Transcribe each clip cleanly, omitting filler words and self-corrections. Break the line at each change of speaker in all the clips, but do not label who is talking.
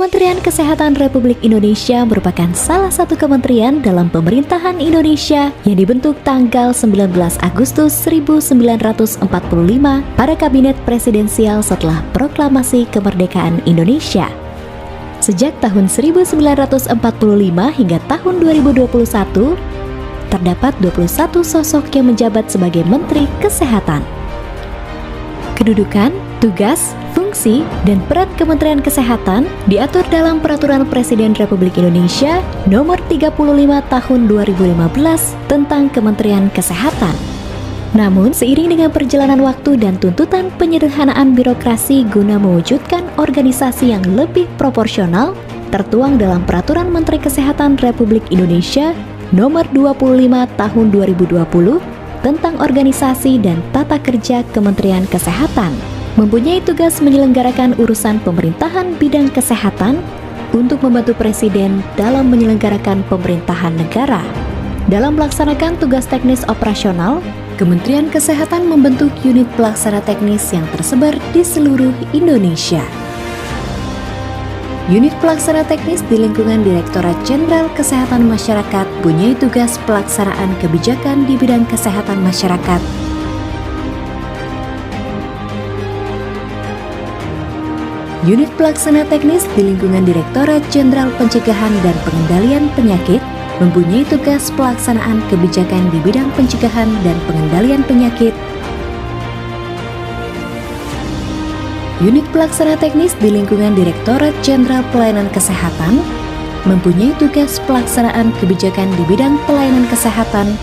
Kementerian Kesehatan Republik Indonesia merupakan salah satu kementerian dalam pemerintahan Indonesia yang dibentuk tanggal 19 Agustus 1945 pada Kabinet Presidensial setelah Proklamasi Kemerdekaan Indonesia. Sejak tahun 1945 hingga tahun 2021, terdapat 21 sosok yang menjabat sebagai Menteri Kesehatan. Kedudukan, tugas, fungsi, dan peran Kementerian Kesehatan diatur dalam Peraturan Presiden Republik Indonesia Nomor 35 Tahun 2015 tentang Kementerian Kesehatan. Namun, seiring dengan perjalanan waktu dan tuntutan penyederhanaan birokrasi guna mewujudkan organisasi yang lebih proporsional, tertuang dalam Peraturan Menteri Kesehatan Republik Indonesia Nomor 25 Tahun 2020 tentang organisasi dan tata kerja Kementerian Kesehatan, mempunyai tugas menyelenggarakan urusan pemerintahan bidang kesehatan untuk membantu Presiden dalam menyelenggarakan pemerintahan negara. Dalam melaksanakan tugas teknis operasional, Kementerian Kesehatan membentuk unit pelaksana teknis yang tersebar di seluruh Indonesia. Unit pelaksana teknis di lingkungan Direktorat Jenderal Kesehatan Masyarakat punya tugas pelaksanaan kebijakan di bidang kesehatan masyarakat. Unit pelaksana teknis di lingkungan Direktorat Jenderal Pencegahan dan Pengendalian Penyakit mempunyai tugas pelaksanaan kebijakan di bidang pencegahan dan pengendalian penyakit. Unit pelaksana teknis di lingkungan Direktorat Jenderal Pelayanan Kesehatan mempunyai tugas pelaksanaan kebijakan di bidang pelayanan kesehatan.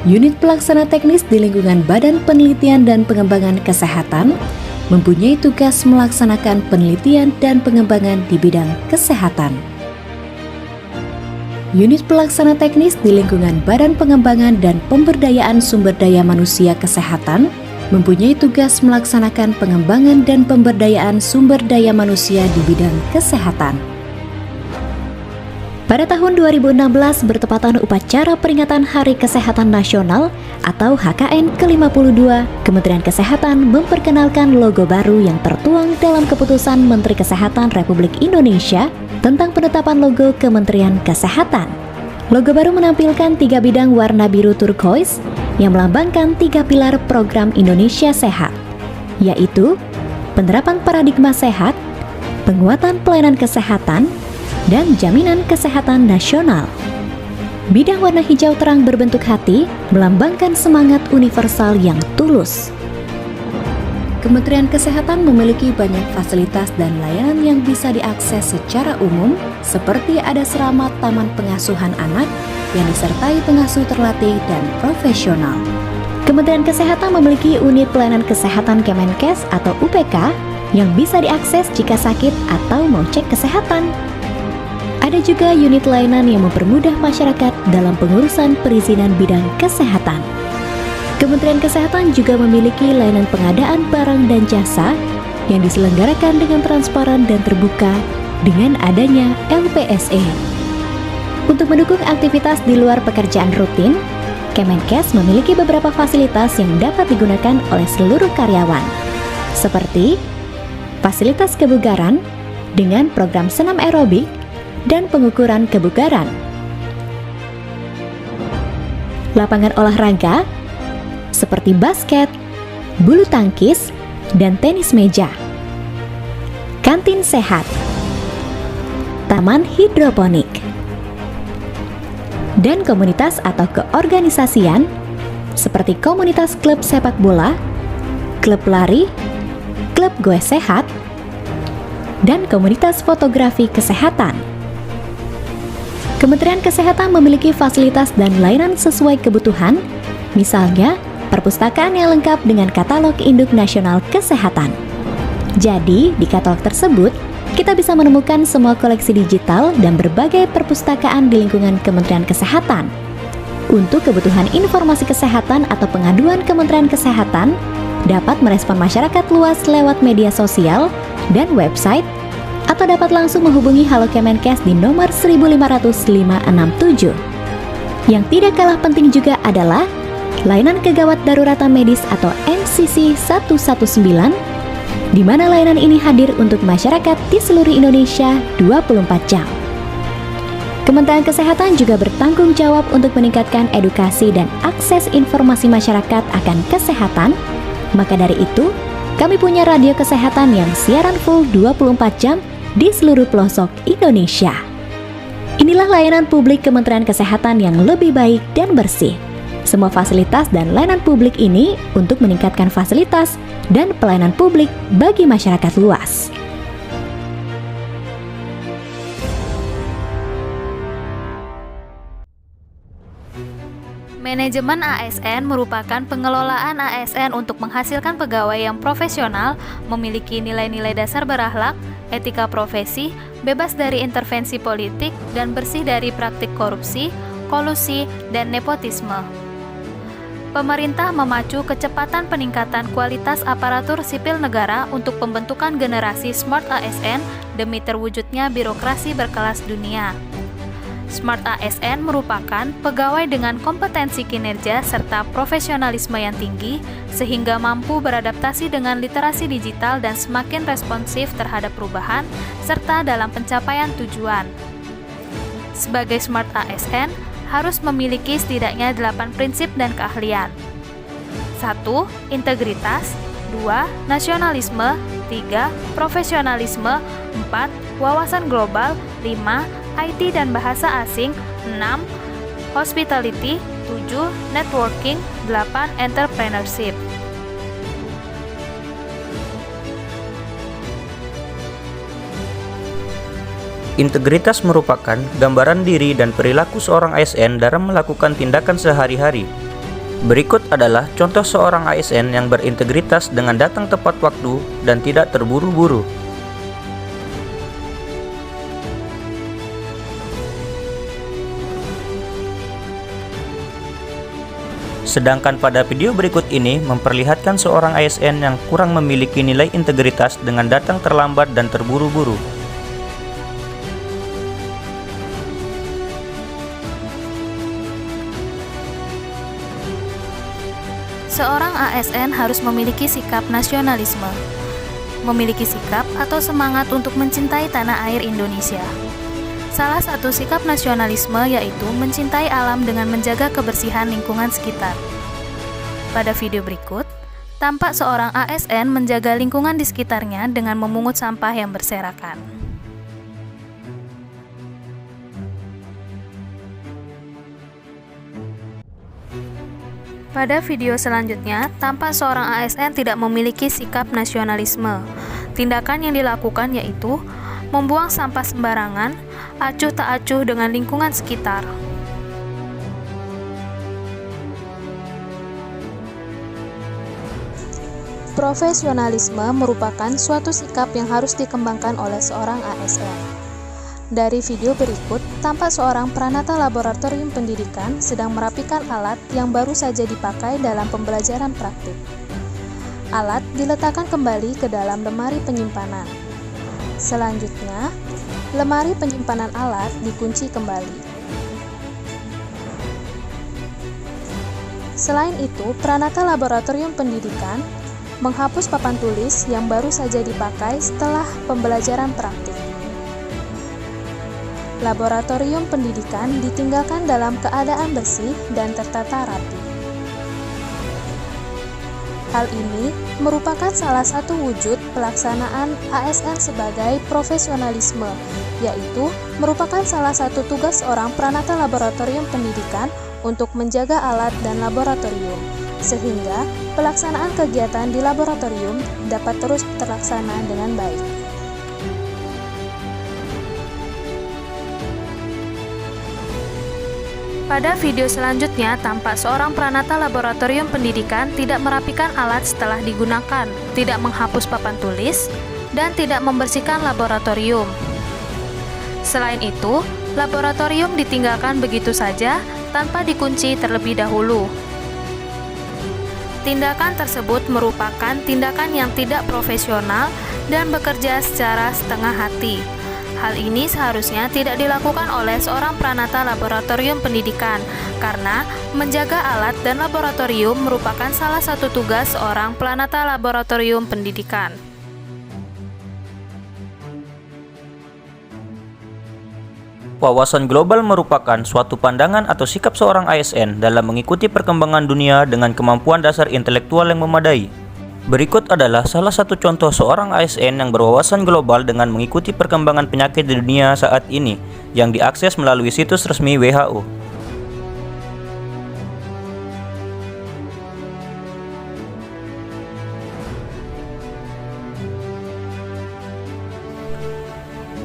Unit pelaksana teknis di lingkungan Badan Penelitian dan Pengembangan Kesehatan mempunyai tugas melaksanakan penelitian dan pengembangan di bidang kesehatan. Unit pelaksana teknis di lingkungan Badan Pengembangan dan Pemberdayaan Sumber Daya Manusia Kesehatan mempunyai tugas melaksanakan pengembangan dan pemberdayaan sumber daya manusia di bidang kesehatan. Pada tahun 2016 bertepatan upacara peringatan Hari Kesehatan Nasional atau HKN ke-52, Kementerian Kesehatan memperkenalkan logo baru yang tertuang dalam Keputusan Menteri Kesehatan Republik Indonesia tentang penetapan logo Kementerian Kesehatan. Logo baru menampilkan 3 bidang warna biru turquoise yang melambangkan 3 pilar program Indonesia Sehat, yaitu penerapan paradigma sehat, penguatan pelayanan kesehatan, dan jaminan kesehatan nasional. Bidang warna hijau terang berbentuk hati melambangkan semangat universal yang tulus. Kementerian Kesehatan memiliki banyak fasilitas dan layanan yang bisa diakses secara umum, seperti ada asrama taman pengasuhan anak yang disertai pengasuh terlatih dan profesional. Kementerian Kesehatan memiliki unit pelayanan kesehatan Kemenkes atau UPK yang bisa diakses jika sakit atau mau cek kesehatan. Ada juga unit layanan yang mempermudah masyarakat dalam pengurusan perizinan bidang kesehatan. Kementerian Kesehatan juga memiliki layanan pengadaan barang dan jasa yang diselenggarakan dengan transparan dan terbuka dengan adanya LPSE. Untuk mendukung aktivitas di luar pekerjaan rutin, Kemenkes memiliki beberapa fasilitas yang dapat digunakan oleh seluruh karyawan, seperti fasilitas kebugaran dengan program senam aerobik dan pengukuran kebugaran, lapangan olahraga seperti basket, bulu tangkis, dan tenis meja, kantin sehat, taman hidroponik, dan komunitas atau keorganisasian seperti komunitas klub sepak bola, klub lari, klub goes sehat, dan komunitas fotografi kesehatan. Kementerian Kesehatan memiliki fasilitas dan layanan sesuai kebutuhan, misalnya perpustakaan yang lengkap dengan katalog induk nasional kesehatan. Jadi, di katalog tersebut, kita bisa menemukan semua koleksi digital dan berbagai perpustakaan di lingkungan Kementerian Kesehatan. Untuk kebutuhan informasi kesehatan atau pengaduan Kementerian Kesehatan, dapat merespon masyarakat luas lewat media sosial dan website, atau dapat langsung menghubungi Halo Kemenkes di nomor 1500567. Yang tidak kalah penting juga adalah layanan kegawat daruratan medis atau NCC 119 di mana layanan ini hadir untuk masyarakat di seluruh Indonesia 24 jam. Kementerian Kesehatan juga bertanggung jawab untuk meningkatkan edukasi dan akses informasi masyarakat akan kesehatan. Maka dari itu, kami punya radio kesehatan yang siaran full 24 jam di seluruh pelosok Indonesia. Inilah layanan publik Kementerian Kesehatan yang lebih baik dan bersih. Semua fasilitas dan layanan publik ini untuk meningkatkan fasilitas dan pelayanan publik bagi masyarakat luas.
Manajemen ASN merupakan pengelolaan ASN untuk menghasilkan pegawai yang profesional, memiliki nilai-nilai dasar berakhlak, etika profesi, bebas dari intervensi politik, dan bersih dari praktik korupsi, kolusi, dan nepotisme. Pemerintah memacu kecepatan peningkatan kualitas aparatur sipil negara untuk pembentukan generasi Smart ASN demi terwujudnya birokrasi berkelas dunia. Smart ASN merupakan pegawai dengan kompetensi kinerja serta profesionalisme yang tinggi sehingga mampu beradaptasi dengan literasi digital dan semakin responsif terhadap perubahan serta dalam pencapaian tujuan. Sebagai Smart ASN, harus memiliki setidaknya 8 prinsip dan keahlian. 1. Integritas. 2. Nasionalisme. 3. Profesionalisme. 4. Wawasan global. 5. IT dan bahasa asing. 6. Hospitality. 7. Networking. 8. Entrepreneurship.
Integritas merupakan gambaran diri dan perilaku seorang ASN dalam melakukan tindakan sehari-hari. Berikut adalah contoh seorang ASN yang berintegritas dengan datang tepat waktu dan tidak terburu-buru. Sedangkan pada video berikut ini memperlihatkan seorang ASN yang kurang memiliki nilai integritas dengan datang terlambat dan terburu-buru.
Seorang ASN harus memiliki sikap nasionalisme, memiliki sikap atau semangat untuk mencintai tanah air Indonesia. Salah satu sikap nasionalisme yaitu mencintai alam dengan menjaga kebersihan lingkungan sekitar. Pada video berikut, tampak seorang ASN menjaga lingkungan di sekitarnya dengan memungut sampah yang berserakan. Pada video selanjutnya, tampak seorang ASN tidak memiliki sikap nasionalisme. Tindakan yang dilakukan yaitu membuang sampah sembarangan, acuh tak acuh dengan lingkungan sekitar. Profesionalisme merupakan suatu sikap yang harus dikembangkan oleh seorang ASN. Dari video berikut, tampak seorang pranata laboratorium pendidikan sedang merapikan alat yang baru saja dipakai dalam pembelajaran praktik. Alat diletakkan kembali ke dalam lemari penyimpanan. Selanjutnya, lemari penyimpanan alat dikunci kembali. Selain itu, pranata laboratorium pendidikan menghapus papan tulis yang baru saja dipakai setelah pembelajaran praktik. Laboratorium pendidikan ditinggalkan dalam keadaan bersih dan tertata rapi. Hal ini merupakan salah satu wujud pelaksanaan ASN sebagai profesionalisme, yaitu merupakan salah satu tugas seorang pranata laboratorium pendidikan untuk menjaga alat dan laboratorium, sehingga pelaksanaan kegiatan di laboratorium dapat terus terlaksana dengan baik. Pada video selanjutnya, tampak seorang pranata laboratorium pendidikan tidak merapikan alat setelah digunakan, tidak menghapus papan tulis, dan tidak membersihkan laboratorium. Selain itu, laboratorium ditinggalkan begitu saja tanpa dikunci terlebih dahulu. Tindakan tersebut merupakan tindakan yang tidak profesional dan bekerja secara setengah hati. Hal ini seharusnya tidak dilakukan oleh seorang pranata laboratorium pendidikan, karena menjaga alat dan laboratorium merupakan salah satu tugas seorang pranata laboratorium pendidikan.
Wawasan global merupakan suatu pandangan atau sikap seorang ASN dalam mengikuti perkembangan dunia dengan kemampuan dasar intelektual yang memadai. Berikut adalah salah satu contoh seorang ASN yang berwawasan global dengan mengikuti perkembangan penyakit di dunia saat ini yang diakses melalui situs resmi WHO.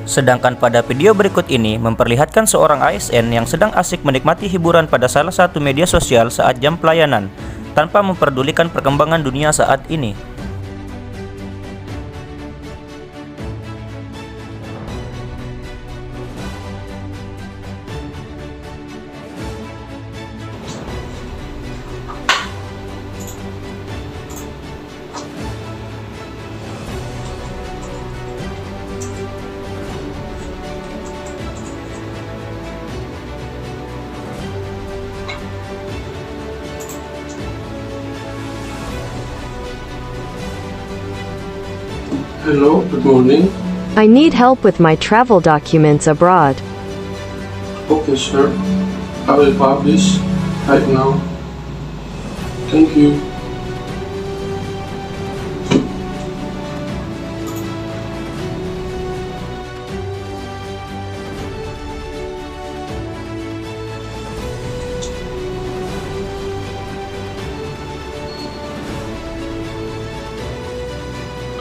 Sedangkan pada video berikut ini memperlihatkan seorang ASN yang sedang asik menikmati hiburan pada salah satu media sosial saat jam pelayanan, tanpa memperdulikan perkembangan dunia saat ini.
Hello, good morning.
I need help with my travel documents abroad.
Okay, sir. I will publish right now. Thank you.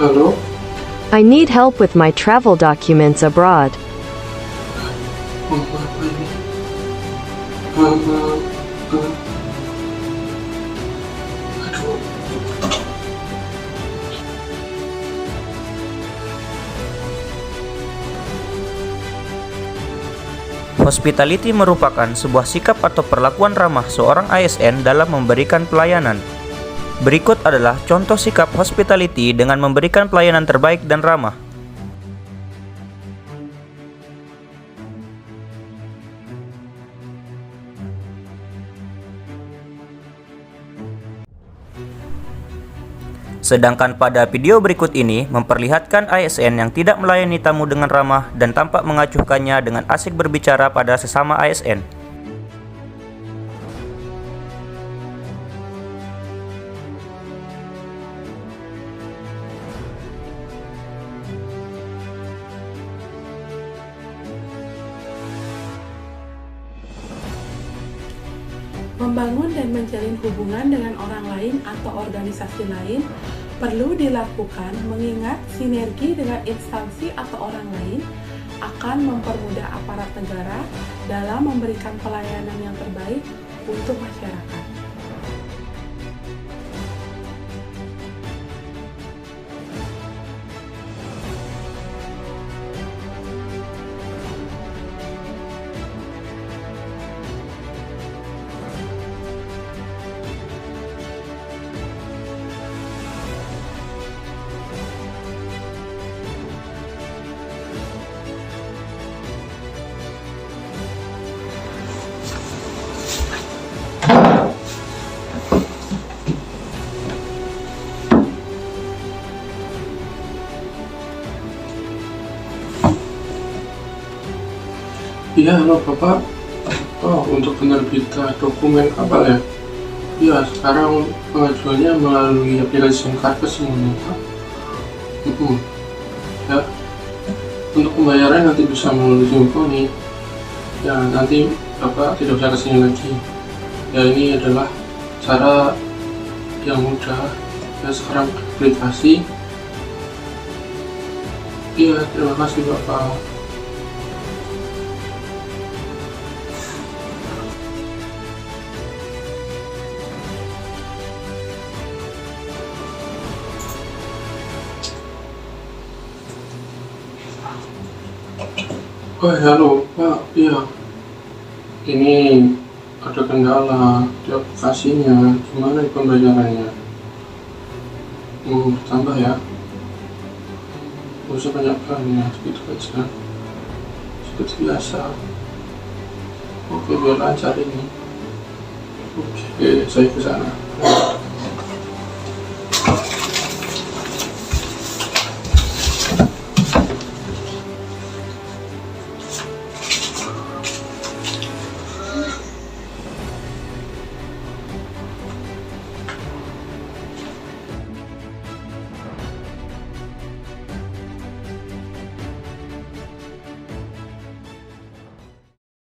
Hello?
I need help with my travel documents abroad.
Aduh.
Hospitality merupakan sebuah sikap atau perlakuan ramah seorang ASN dalam memberikan pelayanan. Berikut adalah contoh sikap hospitality dengan memberikan pelayanan terbaik dan ramah. Sedangkan pada video berikut ini memperlihatkan ASN yang tidak melayani tamu dengan ramah dan tampak mengacuhkannya dengan asik berbicara pada sesama ASN.
Membangun dan menjalin hubungan dengan orang lain atau organisasi lain perlu dilakukan mengingat sinergi dengan instansi atau orang lain akan mempermudah aparat negara dalam memberikan pelayanan yang terbaik untuk masyarakat.
Iya, halo Bapak. Oh, untuk penerbitan dokumen apa ya? Iya, sekarang pengajuannya melalui aplikasi SIMKART semuanya, Pak. Ya, untuk pembayaran nanti bisa melalui Simponi. Ya, nanti Bapak tidak usah kesini lagi. Ya, ini adalah cara yang mudah. Ya, sekarang aplikasi. Iya, terima kasih Bapak. Oh, halo Pak, iya, ini ada kendala di aplikasinya, gimana pembayarannya? Tambah ya, nggak usah banyak-banyak, segitu aja, segitu biasa. Oke, biar lancar ini. Oke, saya ke sana.